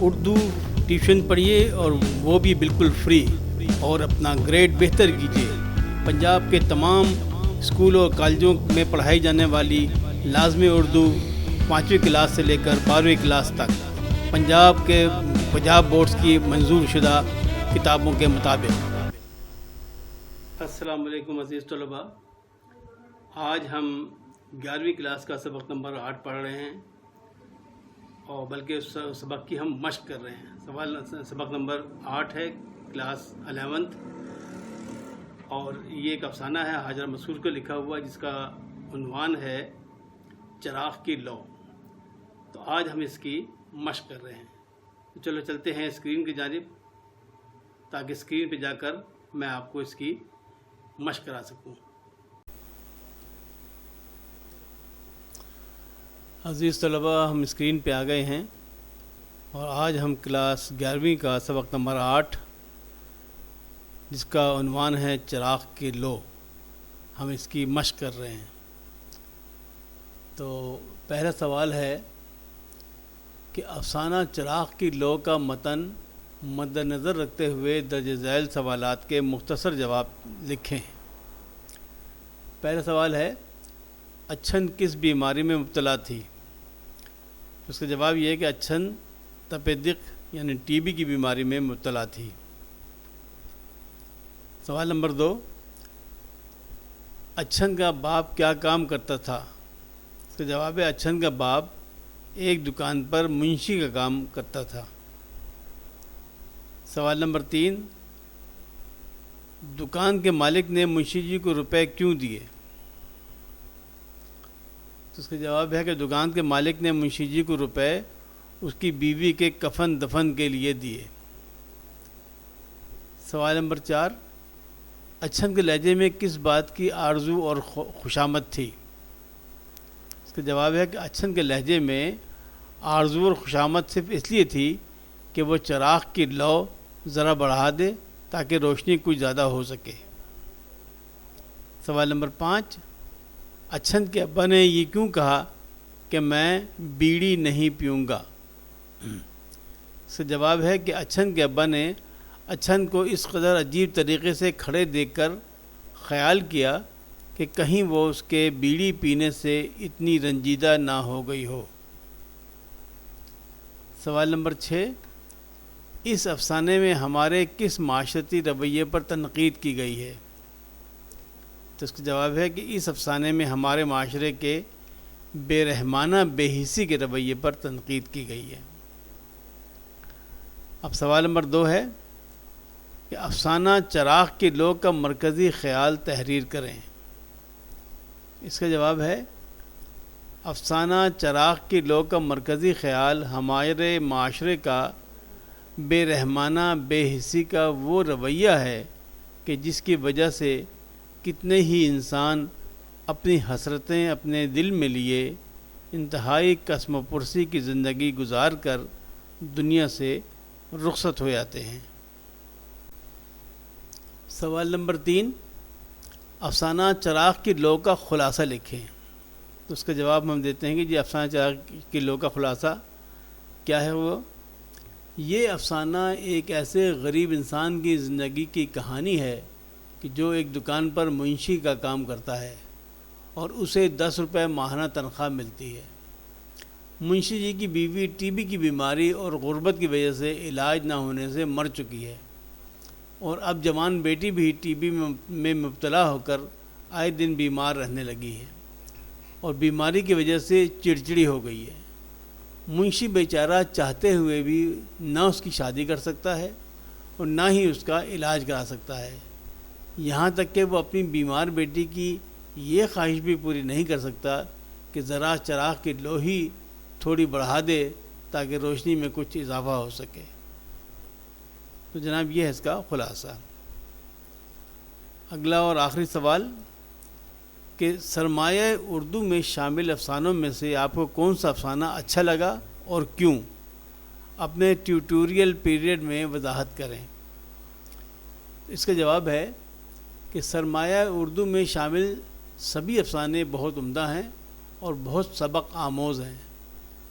Urdu tuition پڑھیے اور وہ بھی بالکل فری، اور اپنا گریڈ بہتر کیجیے۔ پنجاب کے تمام اسکولوں اور کالجوں میں پڑھائی جانے والی لازمی اردو 5ویں کلاس سے لے کر 12ویں کلاس تک پنجاب بورڈز کی منظور شدہ کتابوں کے مطابق۔ السلام علیکم عزیز طلباء، آج ہم 11ویں کلاس کا سبق نمبر 8 پڑھ رہے ہیں، اور بلکہ اس سبق کی ہم مشق کر رہے ہیں۔ سبق نمبر 8 ہے، کلاس 11th، اور یہ ایک افسانہ ہے حاجرہ مسرور کا لکھا ہوا، جس کا عنوان ہے چراغ کی لو۔ تو آج ہم اس کی مشق کر رہے ہیں۔ چلو چلتے ہیں اسکرین کی جانب، تاکہ اسکرین پہ جا کر میں آپ کو اس کی مشق کرا سکوں۔ عزیز طلباء، ہم اسکرین پہ آ گئے ہیں، اور آج ہم کلاس 11ویں کا سبق نمبر 8، جس کا عنوان ہے چراغ کی لو، ہم اس کی مشق کر رہے ہیں۔ تو پہلا سوال ہے کہ افسانہ چراغ کی لو کا متن مد نظر رکھتے ہوئے درج ذیل سوالات کے مختصر جواب لکھیں۔ پہلا سوال ہے، اچھن کس بیماری میں مبتلا تھی؟ اس کا جواب یہ ہے کہ اچھن تپیدق یعنی ٹی بی کی بیماری میں مبتلا تھی۔ سوال نمبر 2، اچھن کا باپ کیا کام کرتا تھا؟ اس کا جواب ہے اچھن کا باپ ایک دکان پر منشی کا کام کرتا تھا۔ سوال نمبر 3، دکان کے مالک نے منشی جی کو روپے کیوں دیے؟ اس کا جواب ہے کہ دکان کے مالک نے منشی جی کو روپے اس کی بیوی کے کفن دفن کے لیے دیے۔ سوال نمبر 4، اچھن کے لہجے میں کس بات کی آرزو اور خوشامد تھی؟ اس کا جواب ہے کہ اچھن کے لہجے میں آرزو اور خوشامد صرف اس لیے تھی کہ وہ چراغ کی لو ذرا بڑھا دے تاکہ روشنی کچھ زیادہ ہو سکے۔ سوال نمبر 5، اچھن کے ابا نے یہ کیوں کہا کہ میں بیڑی نہیں پیوں گا؟ اس کا جواب ہے کہ اچھن کے ابا نے اچھن کو اس قدر عجیب طریقے سے کھڑے دیکھ کر خیال کیا کہ کہیں وہ اس کے بیڑی پینے سے اتنی رنجیدہ نہ ہو گئی ہو۔ سوال نمبر 6، اس افسانے میں ہمارے کس معاشرتی رویے پر تنقید کی گئی ہے؟ تو اس کا جواب ہے کہ اس افسانے میں ہمارے معاشرے کے بے رحمانہ بے حسی کے رویے پر تنقید کی گئی ہے۔ اب سوال نمبر 2 ہے کہ افسانہ چراغ کی لو کا مرکزی خیال تحریر کریں۔ اس کا جواب ہے، افسانہ چراغ کی لو کا مرکزی خیال ہمارے معاشرے کا بے رحمانہ بے حسی کا وہ رویہ ہے کہ جس کی وجہ سے کتنے ہی انسان اپنی حسرتیں اپنے دل میں لیے انتہائی قسم و پرسی کی زندگی گزار کر دنیا سے رخصت ہو جاتے ہیں۔ سوال نمبر 3، افسانہ چراغ کی لو کا خلاصہ لکھیں۔ تو اس کا جواب ہم دیتے ہیں کہ جی افسانہ چراغ کی لو کا خلاصہ کیا ہے؟ وہ یہ افسانہ ایک ایسے غریب انسان کی زندگی کی کہانی ہے کہ جو ایک دکان پر منشی کا کام کرتا ہے اور اسے 10 روپے ماہانہ تنخواہ ملتی ہے۔ منشی جی کی بیوی ٹی بی کی بیماری اور غربت کی وجہ سے علاج نہ ہونے سے مر چکی ہے، اور اب جوان بیٹی بھی ٹی بی میں مبتلا ہو کر آئے دن بیمار رہنے لگی ہے، اور بیماری کی وجہ سے چڑچڑی ہو گئی ہے۔ منشی بیچارہ چاہتے ہوئے بھی نہ اس کی شادی کر سکتا ہے اور نہ ہی اس کا علاج کرا سکتا ہے، یہاں تک کہ وہ اپنی بیمار بیٹی کی یہ خواہش بھی پوری نہیں کر سکتا کہ ذرا چراغ کی لو ہی تھوڑی بڑھا دے تاکہ روشنی میں کچھ اضافہ ہو سکے۔ تو جناب یہ ہے اس کا خلاصہ۔ اگلا اور آخری سوال کہ سرمایہ اردو میں شامل افسانوں میں سے آپ کو کون سا افسانہ اچھا لگا اور کیوں؟ اپنے ٹیوٹوریل پیریڈ میں وضاحت کریں۔ اس کا جواب ہے کہ سرمایہ اردو میں شامل سبھی افسانے بہت عمدہ ہیں اور بہت سبق آموز ہیں،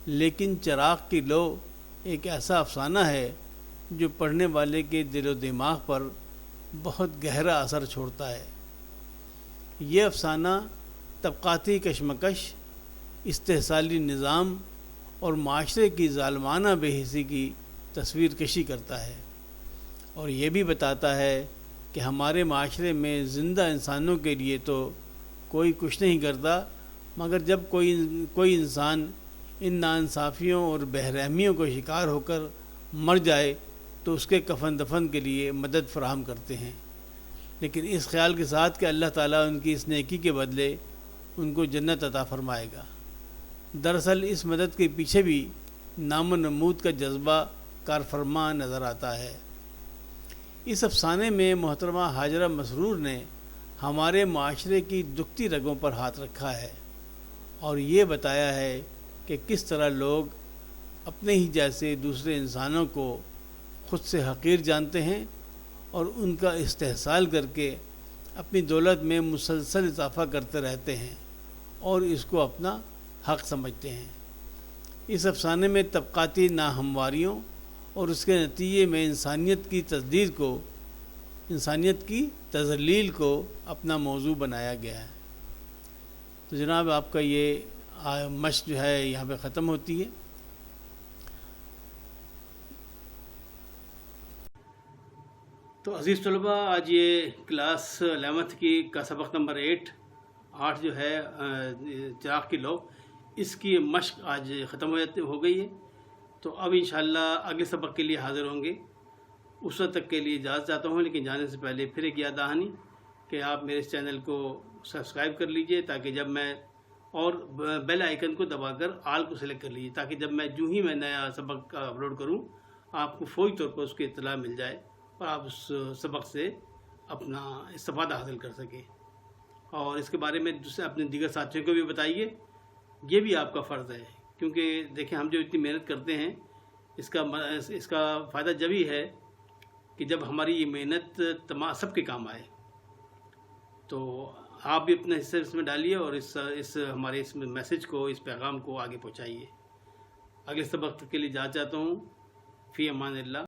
لیکن چراغ کی لو ایک ایسا افسانہ ہے جو پڑھنے والے کے دل و دماغ پر بہت گہرا اثر چھوڑتا ہے۔ یہ افسانہ طبقاتی کشمکش، استحصالی نظام اور معاشرے کی ظالمانہ بے حسی کی تصویر کشی کرتا ہے، اور یہ بھی بتاتا ہے کہ ہمارے معاشرے میں زندہ انسانوں کے لیے تو کوئی کچھ نہیں کرتا، مگر جب کوئی انسان ان ناانصافیوں اور بے رحمیوں کو شکار ہو کر مر جائے تو اس کے کفن دفن کے لیے مدد فراہم کرتے ہیں، لیکن اس خیال کے ساتھ کہ اللہ تعالیٰ ان کی اس نیکی کے بدلے ان کو جنت عطا فرمائے گا۔ دراصل اس مدد کے پیچھے بھی نام و نمود کا جذبہ کار فرما نظر آتا ہے۔ اس افسانے میں محترمہ ہاجرہ مسرور نے ہمارے معاشرے کی دکھتی رگوں پر ہاتھ رکھا ہے اور یہ بتایا ہے کہ کس طرح لوگ اپنے ہی جیسے دوسرے انسانوں کو خود سے حقیر جانتے ہیں اور ان کا استحصال کر کے اپنی دولت میں مسلسل اضافہ کرتے رہتے ہیں اور اس کو اپنا حق سمجھتے ہیں۔ اس افسانے میں طبقاتی ناہمواریوں اور اس کے نتیجے میں انسانیت کی تذلیل کو اپنا موضوع بنایا گیا ہے۔ تو جناب آپ کا یہ مشق جو ہے یہاں پہ ختم ہوتی ہے۔ تو عزیز طلبہ، آج یہ کلاس 11th کا سبق نمبر 8 جو ہے چراغ کی لو، اس کی مشق آج ختم ہو گئی ہے۔ تو اب انشاءاللہ اگلے سبق کے لیے حاضر ہوں گے۔ اس وقت تک کے لیے اجازت چاہتا ہوں، لیکن جانے سے پہلے پھر ایک یاد دہانی کہ آپ میرے اس چینل کو سبسکرائب کر لیجئے، تاکہ جب میں اور بیل آئیکن کو دبا کر آل کو سلیکٹ کر لیجئے، تاکہ جب میں نیا سبق اپلوڈ کروں آپ کو فوری طور پر اس کی اطلاع مل جائے اور آپ اس سبق سے اپنا استفادہ حاصل کر سکیں۔ اور اس کے بارے میں اپنے دیگر ساتھیوں کو بھی بتائیے، یہ بھی آپ کا فرض ہے، کیونکہ دیکھیں ہم جو اتنی محنت کرتے ہیں اس کا فائدہ جب ہی ہے کہ جب ہماری یہ محنت سب کے کام آئے۔ تو آپ بھی اپنا حصہ اس میں ڈالیے اور ہمارے اس میسج کو، اس پیغام کو آگے پہنچائیے۔ اگلے سبق کے لیے اجازت چاہتا ہوں۔ فی امان اللہ۔